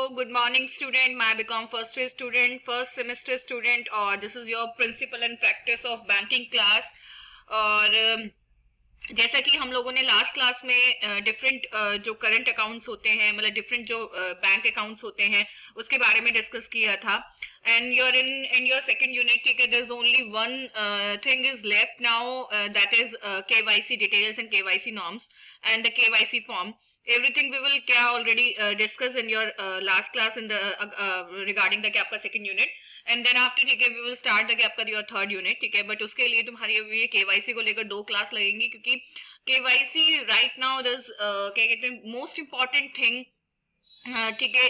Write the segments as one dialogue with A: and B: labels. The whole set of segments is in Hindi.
A: good morning student, मैं BCom first year student, first semester student और this is your principle and practice of banking class। और जैसा कि हम लोगों ने लास्ट क्लास में डिफरेंट जो करंट अकाउंट्स होते हैं, मतलब डिफरेंट जो बैंक अकाउंट्स होते हैं उसके बारे में डिस्कस किया था। And your in your second unit, ठीक है, there is only one thing is left now, that is KYC details and KYC norms and the KYC form. Everything we will क्या already discuss in your last class in the regarding the आपका second unit, and then after ठीक है we will start the आपका your third unit, ठीक है। बट उसके लिए तुम्हारी ये KYC को लेकर 2 क्लास लगेंगी, क्योंकि KYC right now is क्या कहते हैं मोस्ट इम्पॉर्टेंट थिंग, ठीक है,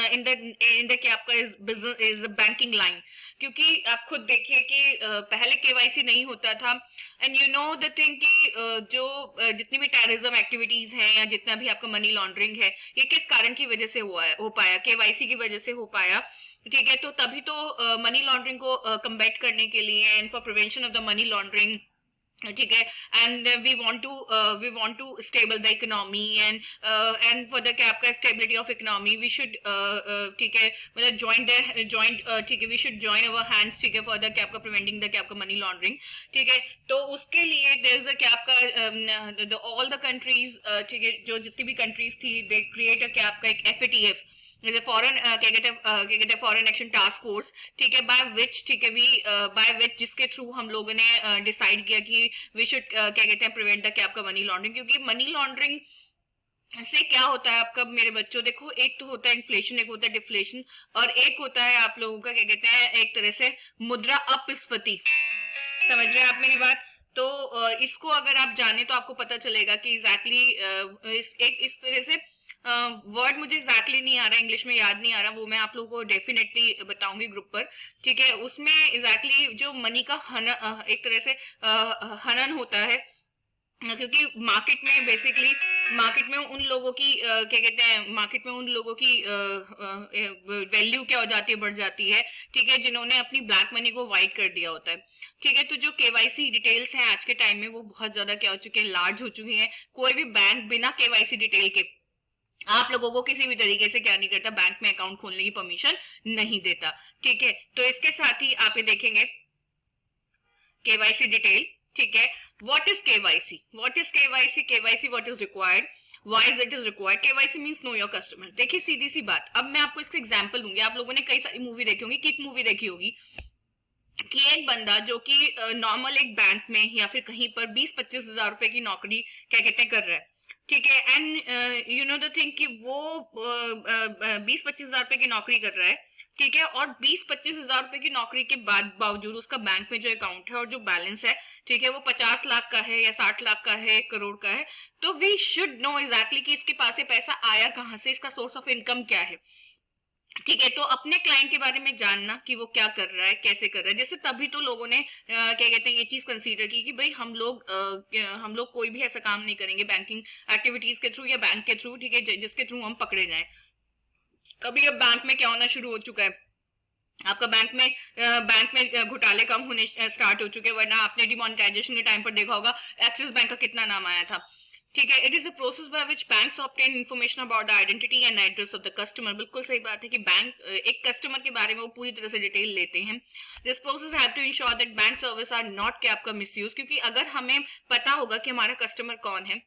A: इन द क्या आपका is business is banking line. क्योंकि आप खुद देखिए कि पहले KYC नहीं होता था। And you know the thing कि जो जितनी भी टेररिज्म एक्टिविटीज हैं या जितना भी आपका मनी लॉन्ड्रिंग है, ये किस कारण की वजह से हो पाया, KYC की वजह से हो पाया, ठीक है। तो तभी तो मनी लॉन्ड्रिंग को कम्बैट करने के लिए and for prevention of the money laundering, ठीक है, and we want to stable the economy and for the क्या आपका stability of economy we should, ठीक है, मतलब जॉइंट, ठीक है, we should join our hands, ठीक है, फॉर द क्या आपका प्रिवेंटिंग द क्या आपका मनी लॉन्ड्रिंग, ठीक है। तो उसके लिए देयर इज अ क्या आपका ऑल द कंट्रीज, ठीक है, जो जितनी भी कंट्रीज थी दे क्रिएट अ क्या आपका एक FATF, फॉरेन क्या कहते हैं फॉरेन एक्शन टास्क फोर्स, ठीक है, बाय विच, ठीक है, बाय विच जिसके थ्रू हम लोगों ने डिसाइड किया कि वी शुड क्या कहते हैं प्रिवेंट द क्या आपका मनी लॉन्ड्रिंग। क्योंकि मनी लॉन्ड्रिंग से क्या होता है आपका मेरे बच्चों, देखो, एक तो होता है इन्फ्लेशन, एक होता है डिफ्लेशन, और एक होता है आप लोगों का क्या कहते हैं एक तरह से मुद्रा अपस्फीति। समझ रहे हैं आप मेरी बात? तो इसको अगर आप जाने तो आपको पता चलेगा कि एग्जैक्टली इस तरह से वर्ड मुझे एग्जैक्टली नहीं आ रहा, इंग्लिश में याद नहीं आ रहा, वो मैं आप लोगों को डेफिनेटली बताऊंगी ग्रुप पर, ठीक है। उसमें एग्जैक्टली जो मनी का एक तरह से हनन होता है, क्योंकि मार्केट में बेसिकली मार्केट में उन लोगों की क्या कहते हैं मार्केट में उन लोगों की वैल्यू क्या हो जाती है, बढ़ जाती है, ठीक है, जिन्होंने अपनी ब्लैक मनी को वाइट कर दिया होता है, ठीक है। तो जो KYC डिटेल्स हैं आज के टाइम में वो बहुत ज्यादा क्या हो चुके हैं, लार्ज हो चुकी हैं। कोई भी बैंक बिना KYC डिटेल के आप लोगों को किसी भी तरीके से क्या नहीं करता, बैंक में अकाउंट खोलने की परमिशन नहीं देता, ठीक है। तो इसके साथ ही आप ये देखेंगे KYC डिटेल, ठीक है। What is KYC, what is KYC, KYC what is required, why is it is required. KYC means know your customer. देखिए सीधी सी बात, अब मैं आपको इसका एग्जांपल दूंगी। आप लोगों ने कई सारी मूवी देखी होंगी, किक मूवी देखी होगी, कि एक बंदा जो कि नॉर्मल एक बैंक में या फिर कहीं पर 20-25 हजार रुपए की नौकरी क्या कहते हैं कर रहा है, ठीक है। And you know the thing कि वो 20-25 हजार रुपए की नौकरी कर रहा है, ठीक है, और 20-25 हजार रुपए की नौकरी के बावजूद उसका बैंक में जो अकाउंट है और जो बैलेंस है, ठीक है, वो 50 लाख का है या 60 लाख का है, 1 करोड़ का है। तो वी शुड नो एग्जैक्टली कि इसके पास से पैसा आया कहाँ से, इसका सोर्स ऑफ इनकम क्या है, ठीक है। तो अपने क्लाइंट के बारे में जानना कि वो क्या कर रहा है, कैसे कर रहा है, जैसे तभी तो लोगों ने क्या कहते हैं ये चीज कंसीडर की कि भाई हम लोग कोई भी ऐसा काम नहीं करेंगे बैंकिंग एक्टिविटीज के थ्रू या बैंक के थ्रू, ठीक है, जिसके थ्रू हम पकड़े जाएं। कभी अब बैंक में क्या होना शुरू हो चुका है, आपका बैंक में घोटाले कम होने स्टार्ट हो चुके हैं, वरना आपने डिमोनेटाइजेशन के टाइम पर देखा होगा एक्सिस बैंक का कितना नाम आया था, ठीक है। It is a process by which banks obtain information about the identity and address of the customer. बिल्कुल सही बात है कि बैंक एक कस्टमर के बारे में वो पूरी तरह से डिटेल लेते हैं। This process have to ensure that bank service are not के आपका मिसयूज, क्योंकि अगर हमें पता होगा कि हमारा कस्टमर कौन है,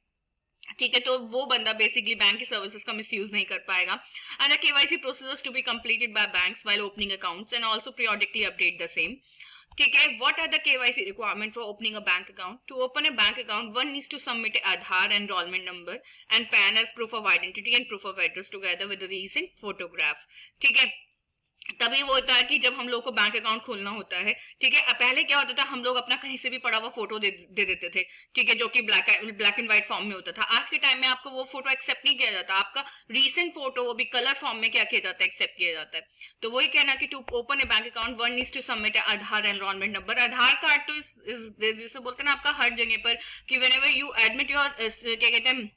A: ठीक है, तो वो बंदा बेसिकली बैंक की सर्विसेज का मिसयूज नहीं कर पाएगा। And the KYC process to be completed by banks while opening accounts and also periodically update the same, ठीक है। What are the KYC requirement for opening a bank account? To open a bank account, one needs to submit Aadhaar enrollment number and PAN as proof of identity and proof of address together with a recent photograph, ठीक है। तभी वो होता है कि जब हम लोग को बैंक अकाउंट खोलना होता है, ठीक है। पहले क्या होता था, हम लोग अपना कहीं से भी पड़ा हुआ फोटो दे देते थे, ठीक है, जो कि ब्लैक एंड व्हाइट फॉर्म में होता था। आज के टाइम में आपको वो फोटो एक्सेप्ट नहीं किया जाता, आपका रीसेंट फोटो वो भी कलर फॉर्म में क्या किया जाता है, एक्सेप्ट किया जाता है। तो वही कहना कि to open a bank account one needs to submit Aadhaar enrolment number. Aadhaar card तो जैसे बोलते हैं ना आपका हर जगह पर कि व्हेनेवर यू एडमिट योर क्या कहते हैं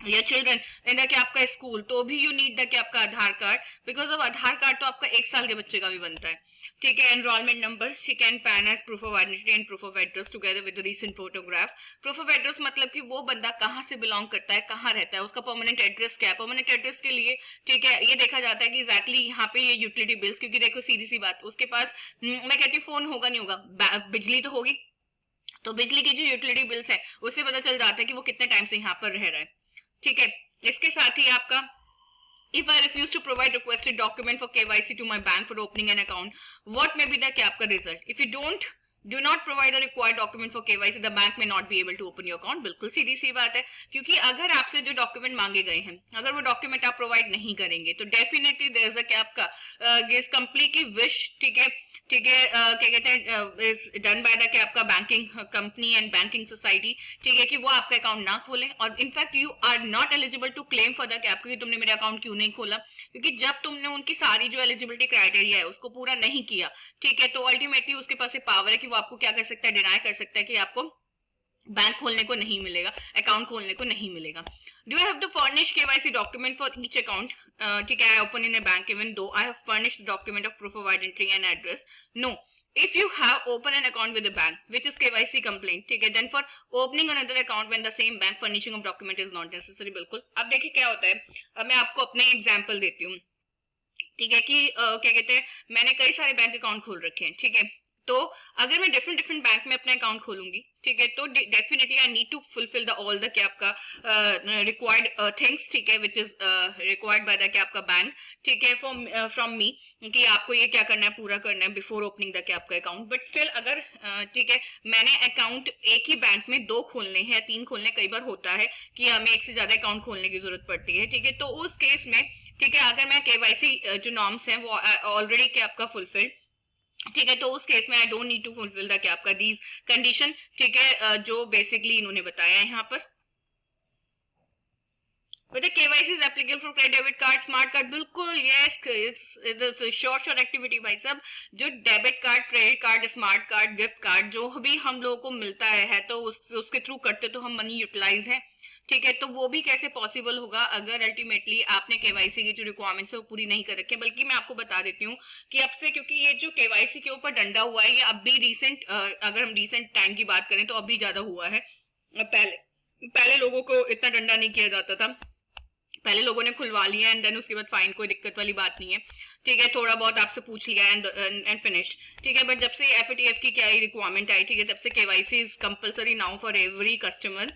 A: या चिल्ड्रन इन द कि आपका स्कूल, तो भी यू नीड द कि आपका Aadhaar card, because of Aadhaar card तो आपका 1 साल के बच्चे का भी बनता है, ठीक है। एनरोलमेंट नंबर, ठीक है, and PAN as proof of identity and proof of address together with recent photograph. Proof of address मतलब कि वो बंदा कहाँ से बिलोंग करता है, कहाँ रहता है, उसका परमानेंट एड्रेस क्या है। परमानेंट एड्रेस के लिए, ठीक है, ये देखा जाता है कि एग्जैक्टली यहाँ पे ये यूटिलिटी बिल्स, क्योंकि देखो सीधी सी बात, उसके पास मैं कहती हूँ फोन होगा नहीं होगा, बिजली तो होगी, तो बिजली की जो यूटिलिटी बिल्स है उससे पता चल जाता है कि वो कितने टाइम से यहाँ पर रह रहा है, ठीक है। इसके साथ ही आपका if I refuse to provide requested document for KYC to my bank for opening an account, what may be the क्या आपका result? If you do not provide the required document for KYC, the bank may not be able to open your account। बिल्कुल सीधी सी बात है, क्योंकि अगर आपसे जो डॉक्यूमेंट मांगे गए हैं, अगर वो डॉक्यूमेंट आप प्रोवाइड नहीं करेंगे तो डेफिनेटली देयर इज अ क्या आपका इज कंप्लीटली विश, ठीक है, ठीक है, क्या कहते हैं, इज डन बाय द कि आपका banking company and banking society, ठीक है, कि वो आपका अकाउंट ना खोलें। और in fact you are not eligible to claim for the कि आपको, कि तुमने मेरा अकाउंट क्यों नहीं खोला, क्योंकि जब तुमने उनकी सारी जो एलिजिबिलिटी क्राइटेरिया है उसको पूरा नहीं किया, ठीक है, तो अल्टीमेटली उसके पास पावर है कि वो आपको क्या कर सकता है, डिनाई कर सकता है कि आपको बैंक खोलने को नहीं मिलेगा, अकाउंट खोलने को नहीं मिलेगा। Do I have to furnish KYC document for each account? ठीक है, I open in a bank even though I have furnished the document of proof of identity and address? No. If you have open an account with a bank which is KYC complaint, ठीक है, then for opening another account when the same bank furnishing of document is not necessary। बिल्कुल। अब देखिए क्या होता है, अब मैं आपको अपने एग्जाम्पल देती हूँ, ठीक है, कि क्या कहते हैं, मैंने कई सारे बैंक अकाउंट खोल रखे हैं, ठीक है, तो अगर मैं डिफरेंट डिफरेंट बैंक में अपना अकाउंट खोलूंगी, ठीक है, तो definitely I need to fulfil the all the क्या आपका रिक्वायर्ड थिंग्स, ठीक है, which is required by the क्या आपका बैंक, ठीक है, फ्रॉम मी, कि आपको ये क्या करना है, पूरा करना है बिफोर ओपनिंग द क्या आपका अकाउंट। बट स्टिल अगर ठीक है, मैंने अकाउंट एक ही बैंक में 2 खोलने हैं, 3 खोलने, कई बार होता है कि हमें एक से ज्यादा अकाउंट खोलने की जरूरत पड़ती है, ठीक है, तो उस केस में, ठीक है, अगर मैं केवाईसी जो नॉर्म्स हैं वो ऑलरेडी क्या आपका फुलफिल्ड, ठीक है, तो उस केस में I don't need to fulfil the क्या आपका दीज कंडीशन, ठीक है, जो बेसिकली इन्होंने बताया है यहाँ पर। Whether KYC is applicable for credit, debit card, smart card, बिल्कुल yes, it's short activity भाई साहब। जो debit card, credit card, smart card, gift card जो भी हम लोगों को मिलता है तो उसके थ्रू करते तो हम मनी यूटिलाइज है, ठीक है, तो वो भी कैसे पॉसिबल होगा अगर अल्टीमेटली आपने केवाईसी की जो रिक्वायरमेंट्स है वो पूरी नहीं कर रखी है। बल्कि मैं आपको बता देती हूँ कि अब से, क्योंकि ये जो केवाईसी के ऊपर डंडा हुआ है ये अब भी रिसेंट, अगर हम रिसेंट टाइम की बात करें तो अभी ज्यादा हुआ है। पहले लोगों को इतना डंडा नहीं किया जाता था, पहले लोगों ने खुलवा लिया एंड देन उसके बाद फाइन, कोई दिक्कत वाली बात नहीं है, ठीक है, थोड़ा बहुत आपसे पूछ लिया एंड फिनिश, ठीक है। बट जब से एफएटीएफ की क्या रिक्वायरमेंट आई, ठीक है, तब से KYC is compulsory now for every customer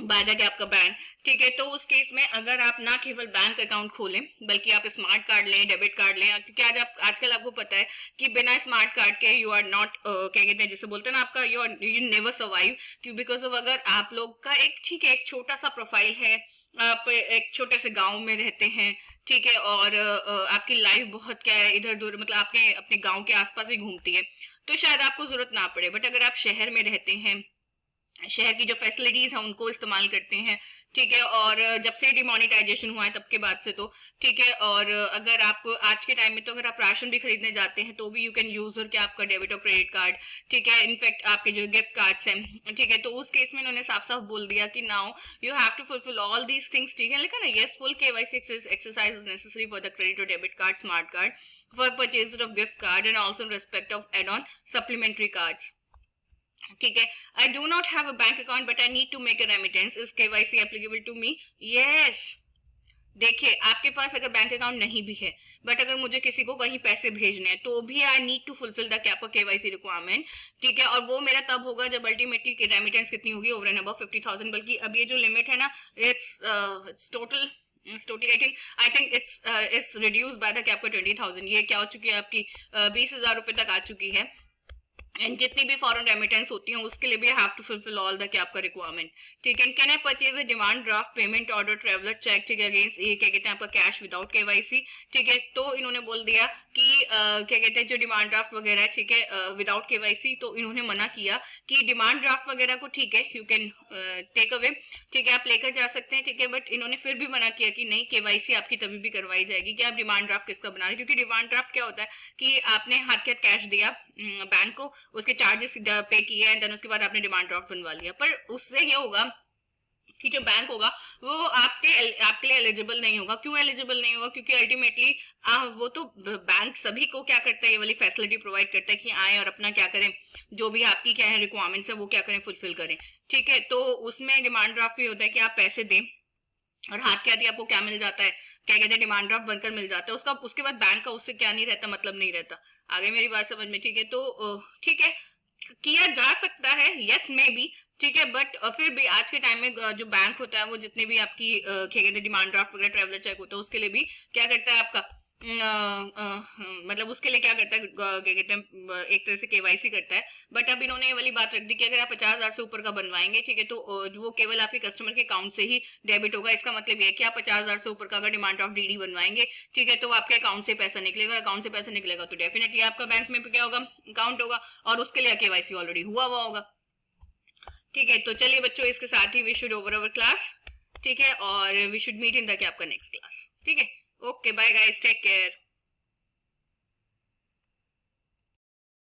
A: by the आपका बैंक, ठीक है, तो उस केस में अगर आप ना केवल बैंक अकाउंट खोलें बल्कि आप स्मार्ट कार्ड लें, डेबिट कार्ड लें, क्योंकि आजकल आपको पता है कि बिना स्मार्ट कार्ड के यू आर नॉट, क्या कहते हैं, जैसे बोलते हैं ना, आपका यू नेवर सर्वाइव, क्यों, बिकॉज ऑफ अगर आप लोग का एक, ठीक है, एक छोटा सा प्रोफाइल है, आप एक छोटे से गांव में रहते हैं, ठीक है, और आपकी लाइफ बहुत क्या है, इधर उधर, मतलब आपके अपने गांव के आसपास ही घूमती है, तो शायद आपको जरूरत ना पड़े। बट अगर आप शहर में रहते हैं, शहर की जो फैसिलिटीज है उनको इस्तेमाल करते हैं, ठीक है, और जब से डिमोनेटाइजेशन हुआ है तब के बाद से तो, ठीक है, और अगर आप आज के टाइम में तो अगर आप राशन भी खरीदने जाते हैं तो भी यू कैन यूज और क्या आपका डेबिट और क्रेडिट कार्ड, ठीक है, इनफैक्ट आपके जो गिफ्ट कार्ड्स हैं, ठीक है, तो उस केस में इन्होंने साफ साफ बोल दिया कि now you have to fulfil all these things, ठीक है, लेकिन ना, yes, full KYC exercise is necessary for the credit और debit card, smart card, for purchase of gift card and also in respect of add on supplementary cards, ठीक है। I do not have a bank account but I need to make a remittance, is KYC applicable to me? Yes. देखिए, आपके पास अगर बैंक अकाउंट नहीं भी है बट अगर मुझे किसी को कहीं पैसे भेजने हैं तो भी I need to fulfil the क्या केवाईसी रिक्वायरमेंट, ठीक है, और वो मेरा तब होगा जब अल्टीमेटली रेमिटेंस कितनी होगी, ओवर एंड अबव 50,000। बल्कि अब ये जो लिमिट है ना, it's total I think it's reduce by the क्या आपका 20,000, ये क्या हो चुकी है आपकी 20,000 रुपए तक आ चुकी है। एंड जितनी भी फॉरेन रेमिटेंस होती हैं उसके लिए भी have to fulfil all the क्या आपका रिक्वायरमेंट, ठीक है। Can I purchase a demand draft, payment order, traveller cheque, ठीक है, अगेंस्ट ये क्या कहते हैं आपका कैश विदाउट केवाईसी, ठीक है, तो इन्होंने बोल दिया कि क्या कहते हैं जो डिमांड ड्राफ्ट वगैरह है, ठीक है, विदाउट केवाईसी, तो इन्होंने मना किया कि डिमांड ड्राफ्ट वगैरह को, ठीक है, यू कैन टेक अवे, ठीक है, आप लेकर जा सकते हैं, ठीक है, बट इन्होंने फिर भी मना किया कि नहीं, केवाईसी आपकी तभी भी करवाई जाएगी कि आप डिमांड ड्राफ्ट किसका बना रहे, क्योंकि डिमांड ड्राफ्ट क्या होता है कि आपने हाथ के हाथ कैश दिया बैंक को, उसके चार्जेस पे किए एंड देन उसके बाद आपने डिमांड ड्राफ्ट बनवा लिया, पर उससे ये होगा कि जो बैंक होगा वो आपके लिए एलिजिबल नहीं होगा। क्यों एलिजिबल नहीं होगा? क्योंकि अल्टीमेटली वो तो बैंक सभी को क्या करता है, ये वाली फैसिलिटी प्रोवाइड करता है कि आए और अपना क्या करें, जो भी आपकी क्या है रिक्वायरमेंट्स है वो क्या करें, फुलफिल करें। ठीक है, तो उसमें डिमांड ड्राफ्ट भी होता है कि आप पैसे दें और हाथ के आती आपको क्या मिल जाता है, क्या कहते हैं, डिमांड ड्राफ्ट बनकर मिल जाता है। उसका उसके बाद बैंक का उससे क्या नहीं रहता, मतलब नहीं रहता। आगे मेरी बात समझ में? ठीक है, तो ठीक है, किया जा सकता है, यस मे बी, ठीक है, बट फिर भी आज के टाइम में जो बैंक होता है वो जितने भी आपकी क्या कहते हैं डिमांड ड्राफ्ट वगैरह ट्रैवलर चेक होता है उसके लिए भी क्या करता है आपका मतलब उसके लिए क्या करता है, क्या कहते हैं, एक तरह से केवाईसी करता है। बट अब इन्होंने ये वाली बात रख दी कि अगर आप 50,000 से ऊपर का बनवाएंगे, ठीक है, तो वो केवल आपके कस्टमर के अकाउंट से ही डेबिट होगा। इसका मतलब ये है कि आप 50,000 से ऊपर का अगर डिमांड ड्राफ्ट डीडी बनवाएंगे, ठीक है, तो आपके अकाउंट से पैसा निकलेगा। अकाउंट से पैसा निकलेगा तो डेफिनेटली आपका बैंक में क्या होगा, अकाउंट होगा, और उसके लिए केवाईसी ऑलरेडी हुआ होगा। ठीक है, तो चलिए बच्चों, इसके साथ ही we should over our class. ठीक है, और we should meet in the क्या आपका नेक्स्ट क्लास। ठीक है, okay, bye guys, take care.